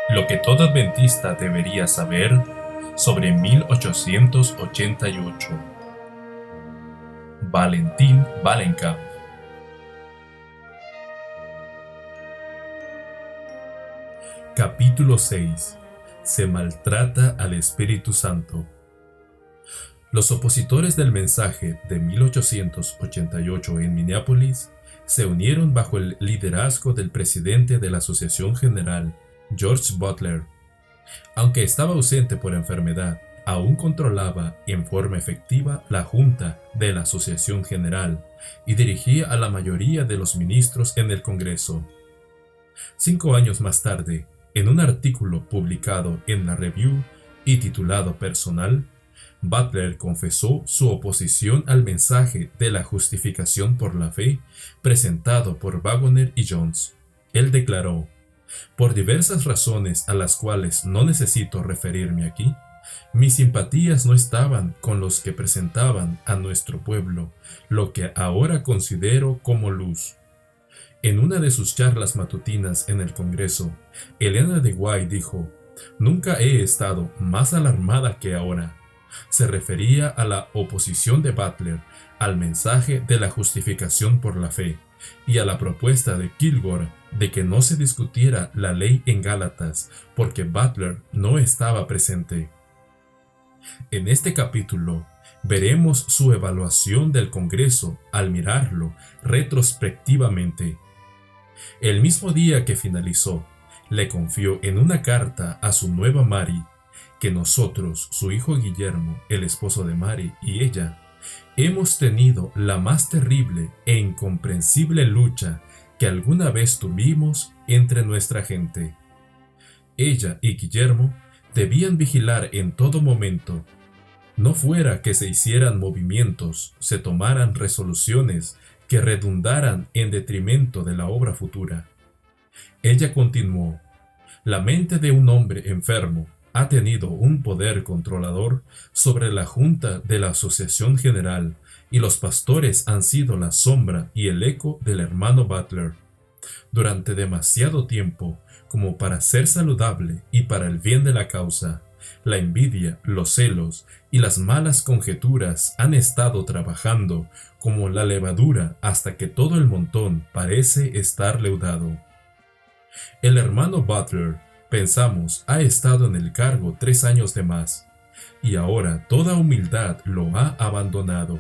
Lo que todo adventista debería saber sobre 1888. Valentín Valenkamp. Capítulo 6. Se maltrata al Espíritu Santo. Los opositores del mensaje de 1888 en Minneapolis se unieron bajo el liderazgo del presidente de la Asociación General, George Butler. Aunque estaba ausente por enfermedad, aún controlaba en forma efectiva la Junta de la Asociación General y dirigía a la mayoría de los ministros en el Congreso. 5 años más tarde, en un artículo publicado en la Review y titulado Personal, Butler confesó su oposición al mensaje de la justificación por la fe presentado por Waggoner y Jones. Él declaró: por diversas razones a las cuales no necesito referirme aquí, mis simpatías no estaban con los que presentaban a nuestro pueblo lo que ahora considero como luz. En una de sus charlas matutinas en el Congreso, Elena de White dijo: nunca he estado más alarmada que ahora. Se refería a la oposición de Butler al mensaje de la justificación por la fe y a la propuesta de Kilgore de que no se discutiera la ley en Gálatas porque Butler no estaba presente. En este capítulo veremos su evaluación del Congreso al mirarlo retrospectivamente. El mismo día que finalizó, le confió en una carta a su nueva Mary que nosotros, su hijo Guillermo, el esposo de Mary, y ella, hemos tenido la más terrible e incomprensible lucha que alguna vez tuvimos entre nuestra gente. Ella y Guillermo debían vigilar en todo momento, no fuera que se hicieran movimientos, se tomaran resoluciones que redundaran en detrimento de la obra futura. Ella continuó: la mente de un hombre enfermo ha tenido un poder controlador sobre la Junta de la Asociación General y los pastores han sido la sombra y el eco del hermano Butler. Durante demasiado tiempo como para ser saludable y para el bien de la causa, la envidia, los celos y las malas conjeturas han estado trabajando como la levadura hasta que todo el montón parece estar leudado. El hermano Butler, pensamos, ha estado en el cargo 3 años de más, y ahora toda humildad lo ha abandonado.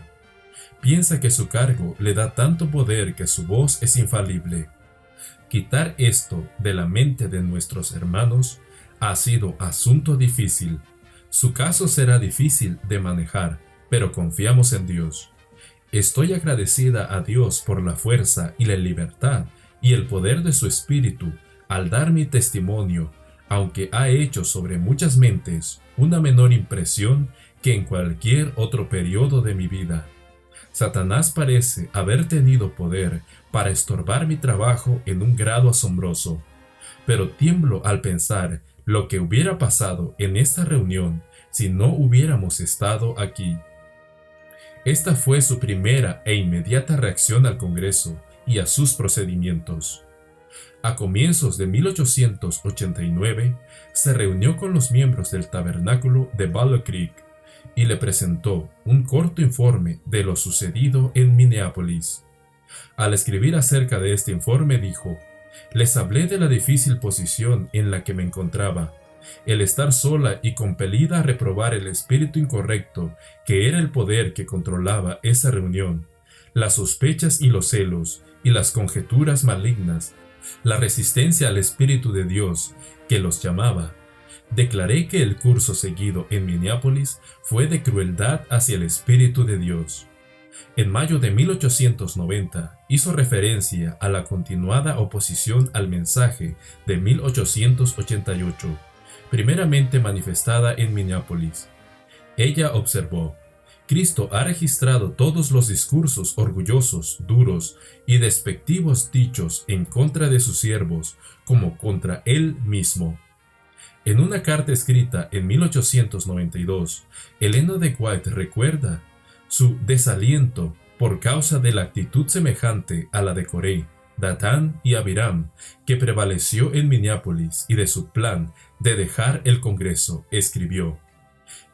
Piensa que su cargo le da tanto poder que su voz es infalible. Quitar esto de la mente de nuestros hermanos ha sido asunto difícil. Su caso será difícil de manejar, pero confiamos en Dios. Estoy agradecida a Dios por la fuerza y la libertad y el poder de su Espíritu al dar mi testimonio, aunque ha hecho sobre muchas mentes una menor impresión que en cualquier otro periodo de mi vida. Satanás parece haber tenido poder para estorbar mi trabajo en un grado asombroso, pero tiemblo al pensar lo que hubiera pasado en esta reunión si no hubiéramos estado aquí. Esta fue su primera e inmediata reacción al Congreso y a sus procedimientos. A comienzos de 1889, se reunió con los miembros del tabernáculo de Battle Creek y le presentó un corto informe de lo sucedido en Minneapolis. Al escribir acerca de este informe dijo: les hablé de la difícil posición en la que me encontraba, el estar sola y compelida a reprobar el espíritu incorrecto que era el poder que controlaba esa reunión, las sospechas y los celos y las conjeturas malignas, la resistencia al Espíritu de Dios que los llamaba. Declaré que el curso seguido en Minneapolis fue de crueldad hacia el Espíritu de Dios. En mayo de 1890 hizo referencia a la continuada oposición al mensaje de 1888, primeramente manifestada en Minneapolis. Ella observó: Cristo ha registrado todos los discursos orgullosos, duros y despectivos dichos en contra de sus siervos, como contra él mismo. En una carta escrita en 1892, Elena de White recuerda su desaliento por causa de la actitud semejante a la de Corey. Datán y Abiram, que prevaleció en Minneapolis, y de su plan de dejar el Congreso, escribió: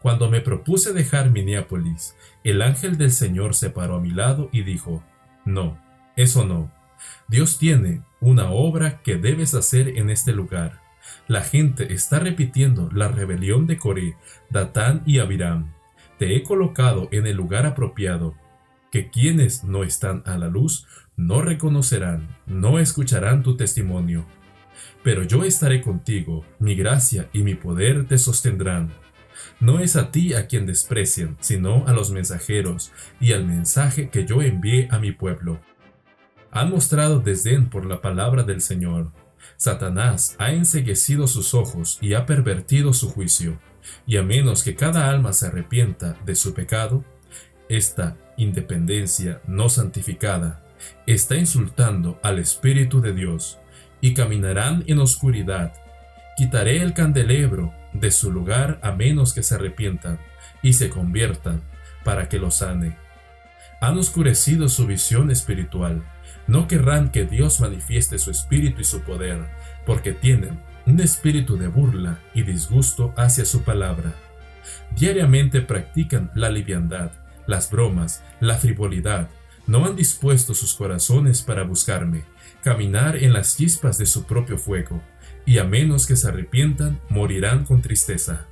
Cuando me propuse dejar Minneapolis, el ángel del Señor se paró a mi lado y dijo: No, eso no. Dios tiene una obra que debes hacer en este lugar. La gente está repitiendo la rebelión de Coré, Datán y Abiram. Te he colocado en el lugar apropiado, que quienes no están a la luz no reconocerán, no escucharán tu testimonio. Pero yo estaré contigo, mi gracia y mi poder te sostendrán. No es a ti a quien desprecian, sino a los mensajeros y al mensaje que yo envié a mi pueblo. Han mostrado desdén por la palabra del Señor. Satanás ha enceguecido sus ojos y ha pervertido su juicio, y a menos que cada alma se arrepienta de su pecado, esta independencia no santificada está insultando al Espíritu de Dios, y caminarán en oscuridad. Quitaré el candelebro de su lugar a menos que se arrepientan y se conviertan para que lo sane. Han oscurecido su visión espiritual. No querrán que Dios manifieste su espíritu y su poder, porque tienen un espíritu de burla y disgusto hacia su palabra. Diariamente practican la liviandad, las bromas, la frivolidad. No han dispuesto sus corazones para buscarme, caminar en las chispas de su propio fuego, y a menos que se arrepientan, morirán con tristeza.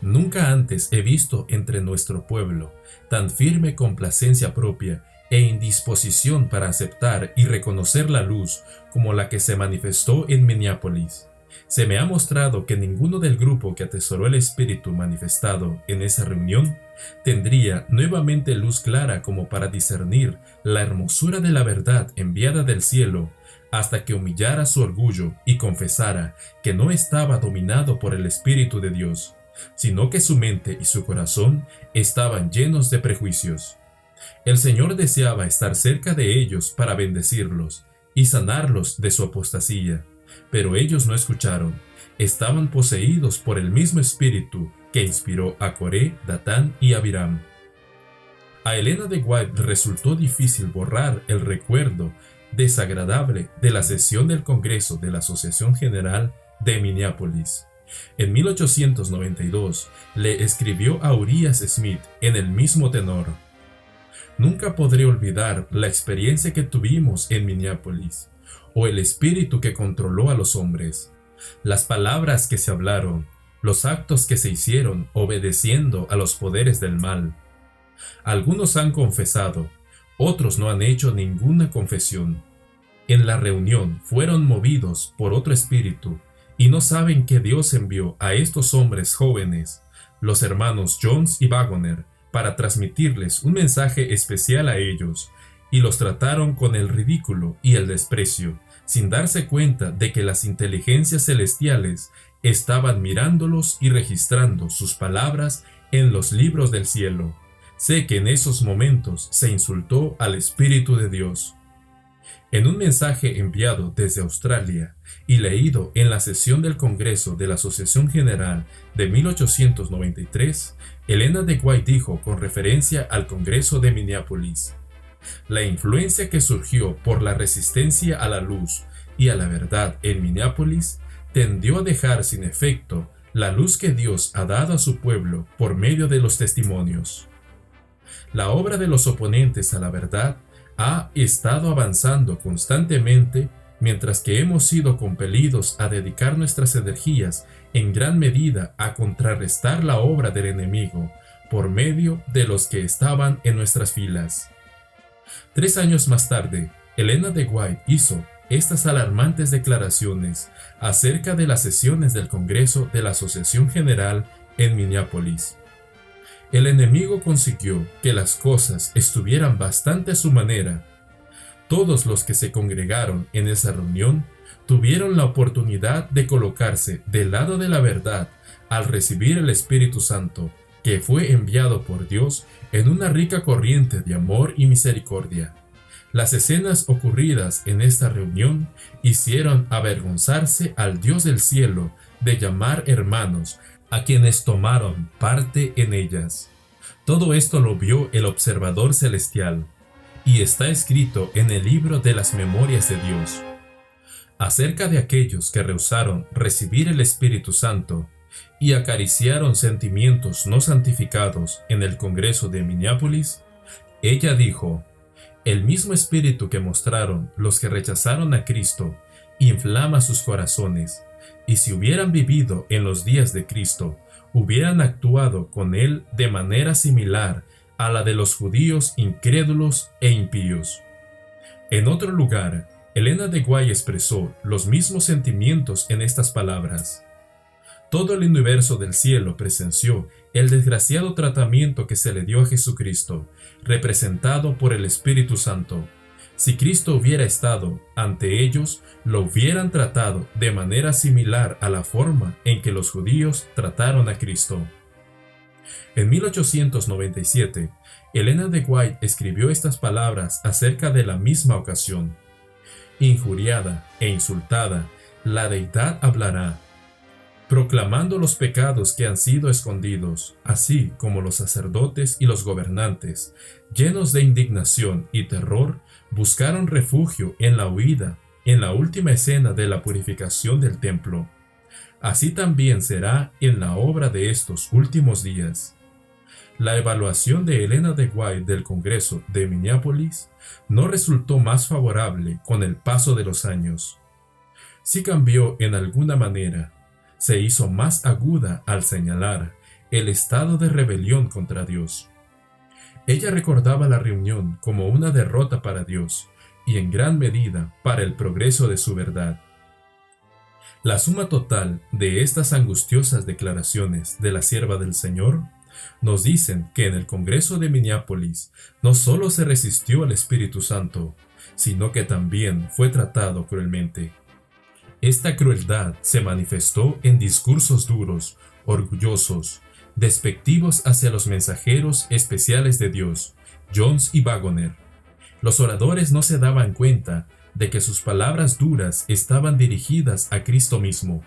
Nunca antes he visto entre nuestro pueblo tan firme complacencia propia e indisposición para aceptar y reconocer la luz como la que se manifestó en Minneapolis. Se me ha mostrado que ninguno del grupo que atesoró el Espíritu manifestado en esa reunión tendría nuevamente luz clara como para discernir la hermosura de la verdad enviada del cielo, hasta que humillara su orgullo y confesara que no estaba dominado por el Espíritu de Dios, sino que su mente y su corazón estaban llenos de prejuicios. El Señor deseaba estar cerca de ellos para bendecirlos y sanarlos de su apostasía, pero ellos no escucharon. Estaban poseídos por el mismo espíritu que inspiró a Coré, Datán y Abiram. A Elena de White resultó difícil borrar el recuerdo desagradable de la sesión del Congreso de la Asociación General de Minneapolis. En 1892 le escribió a Urias Smith en el mismo tenor: Nunca podré olvidar la experiencia que tuvimos en Minneapolis, o el espíritu que controló a los hombres, las palabras que se hablaron, los actos que se hicieron obedeciendo a los poderes del mal. Algunos han confesado, otros no han hecho ninguna confesión. En la reunión fueron movidos por otro espíritu y no saben que Dios envió a estos hombres jóvenes, los hermanos Jones y Wagoner, para transmitirles un mensaje especial a ellos, y los trataron con el ridículo y el desprecio, sin darse cuenta de que las inteligencias celestiales estaban mirándolos y registrando sus palabras en los libros del cielo. Sé que en esos momentos se insultó al Espíritu de Dios. En un mensaje enviado desde Australia y leído en la sesión del Congreso de la Asociación General de 1893, Elena de White dijo con referencia al Congreso de Minneapolis: La influencia que surgió por la resistencia a la luz y a la verdad en Minneapolis tendió a dejar sin efecto la luz que Dios ha dado a su pueblo por medio de los testimonios. La obra de los oponentes a la verdad ha estado avanzando constantemente, mientras que hemos sido compelidos a dedicar nuestras energías en gran medida a contrarrestar la obra del enemigo por medio de los que estaban en nuestras filas. 3 años más tarde, Elena de White hizo estas alarmantes declaraciones acerca de las sesiones del Congreso de la Asociación General en Minneapolis. El enemigo consiguió que las cosas estuvieran bastante a su manera. Todos los que se congregaron en esa reunión tuvieron la oportunidad de colocarse del lado de la verdad al recibir el Espíritu Santo, que fue enviado por Dios en una rica corriente de amor y misericordia. Las escenas ocurridas en esta reunión hicieron avergonzarse al Dios del cielo de llamar hermanos a quienes tomaron parte en ellas. Todo esto lo vio el observador celestial, y está escrito en el libro de las memorias de Dios. Acerca de aquellos que rehusaron recibir el Espíritu Santo y acariciaron sentimientos no santificados en el Congreso de Minneapolis, ella dijo: el mismo espíritu que mostraron los que rechazaron a Cristo inflama sus corazones, y si hubieran vivido en los días de Cristo, hubieran actuado con él de manera similar a la de los judíos incrédulos e impíos. En otro lugar, Elena de White expresó los mismos sentimientos en estas palabras: todo el universo del cielo presenció el desgraciado tratamiento que se le dio a Jesucristo, representado por el Espíritu Santo. Si Cristo hubiera estado ante ellos, lo hubieran tratado de manera similar a la forma en que los judíos trataron a Cristo. En 1897, Elena de White escribió estas palabras acerca de la misma ocasión: injuriada e insultada, la deidad hablará, proclamando los pecados que han sido escondidos, así como los sacerdotes y los gobernantes, llenos de indignación y terror, buscaron refugio en la huida, en la última escena de la purificación del templo. Así también será en la obra de estos últimos días. La evaluación de Elena de White del Congreso de Minneapolis no resultó más favorable con el paso de los años. Sí cambió en alguna manera. Se hizo más aguda al señalar el estado de rebelión contra Dios. Ella recordaba la reunión como una derrota para Dios y en gran medida para el progreso de su verdad. La suma total de estas angustiosas declaraciones de la sierva del Señor nos dicen que en el Congreso de Minneapolis no solo se resistió al Espíritu Santo, sino que también fue tratado cruelmente. Esta crueldad se manifestó en discursos duros, orgullosos, despectivos hacia los mensajeros especiales de Dios, Jones y Waggoner. Los oradores no se daban cuenta de que sus palabras duras estaban dirigidas a Cristo mismo.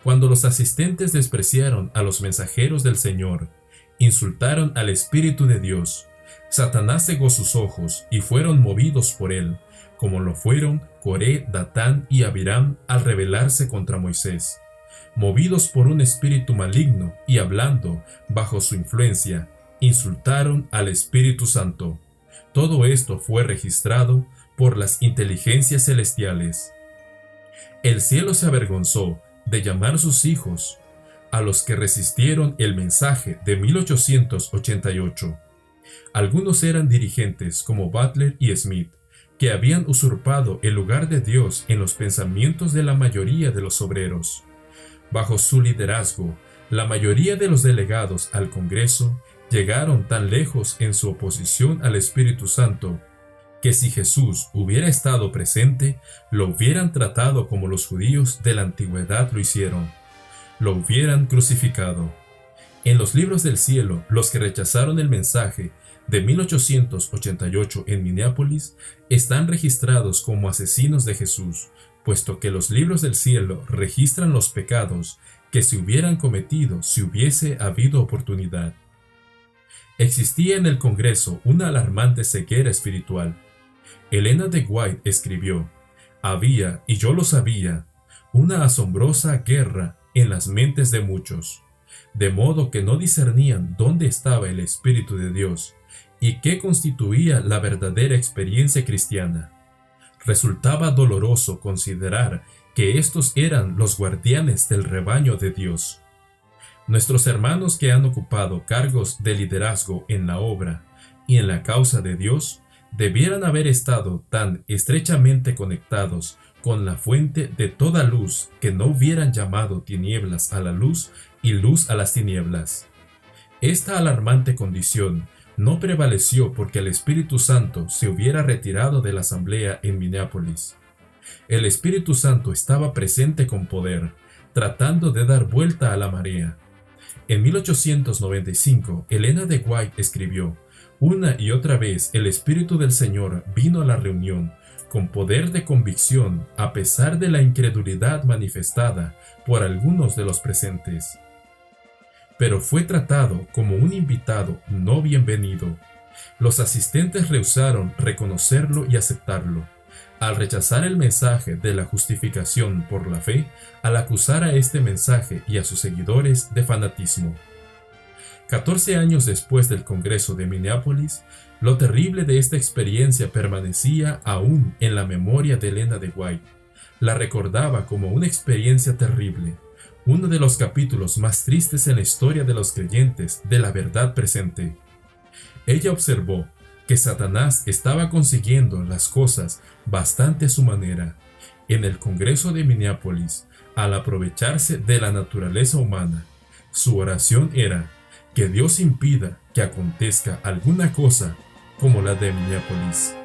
Cuando los asistentes despreciaron a los mensajeros del Señor, insultaron al Espíritu de Dios, Satanás cegó sus ojos y fueron movidos por él, como lo fueron Coré, Datán y Abiram al rebelarse contra Moisés. Movidos por un espíritu maligno y hablando bajo su influencia, insultaron al Espíritu Santo. Todo esto fue registrado por las inteligencias celestiales. El cielo se avergonzó de llamar sus hijos a los que resistieron el mensaje de 1888. Algunos eran dirigentes como Butler y Smith, que habían usurpado el lugar de Dios en los pensamientos de la mayoría de los obreros. Bajo su liderazgo, la mayoría de los delegados al Congreso llegaron tan lejos en su oposición al Espíritu Santo, que si Jesús hubiera estado presente, lo hubieran tratado como los judíos de la antigüedad lo hicieron. Lo hubieran crucificado. En los libros del cielo, los que rechazaron el mensaje de 1888 en Minneapolis están registrados como asesinos de Jesús, puesto que los libros del cielo registran los pecados que se hubieran cometido si hubiese habido oportunidad. Existía en el Congreso una alarmante ceguera espiritual. Elena de White escribió: había, y yo lo sabía, una asombrosa guerra en las mentes de muchos, de modo que no discernían dónde estaba el Espíritu de Dios y qué constituía la verdadera experiencia cristiana. Resultaba doloroso considerar que estos eran los guardianes del rebaño de Dios. Nuestros hermanos que han ocupado cargos de liderazgo en la obra y en la causa de Dios debieran haber estado tan estrechamente conectados con la fuente de toda luz que no hubieran llamado tinieblas a la luz y luz a las tinieblas. Esta alarmante condición no prevaleció porque el Espíritu Santo se hubiera retirado de la asamblea en Minneapolis. El Espíritu Santo estaba presente con poder, tratando de dar vuelta a la marea. En 1895, Elena de White escribió: una y otra vez el Espíritu del Señor vino a la reunión con poder de convicción a pesar de la incredulidad manifestada por algunos de los presentes. Pero fue tratado como un invitado no bienvenido. Los asistentes rehusaron reconocerlo y aceptarlo, al rechazar el mensaje de la justificación por la fe, al acusar a este mensaje y a sus seguidores de fanatismo. 14 años después del Congreso de Minneapolis, lo terrible de esta experiencia permanecía aún en la memoria de Elena de White. La recordaba como una experiencia terrible, uno de los capítulos más tristes en la historia de los creyentes de la verdad presente. Ella observó que Satanás estaba consiguiendo las cosas bastante a su manera. En el Congreso de Minneapolis, al aprovecharse de la naturaleza humana, su oración era que Dios impida que acontezca alguna cosa como la de Minneapolis.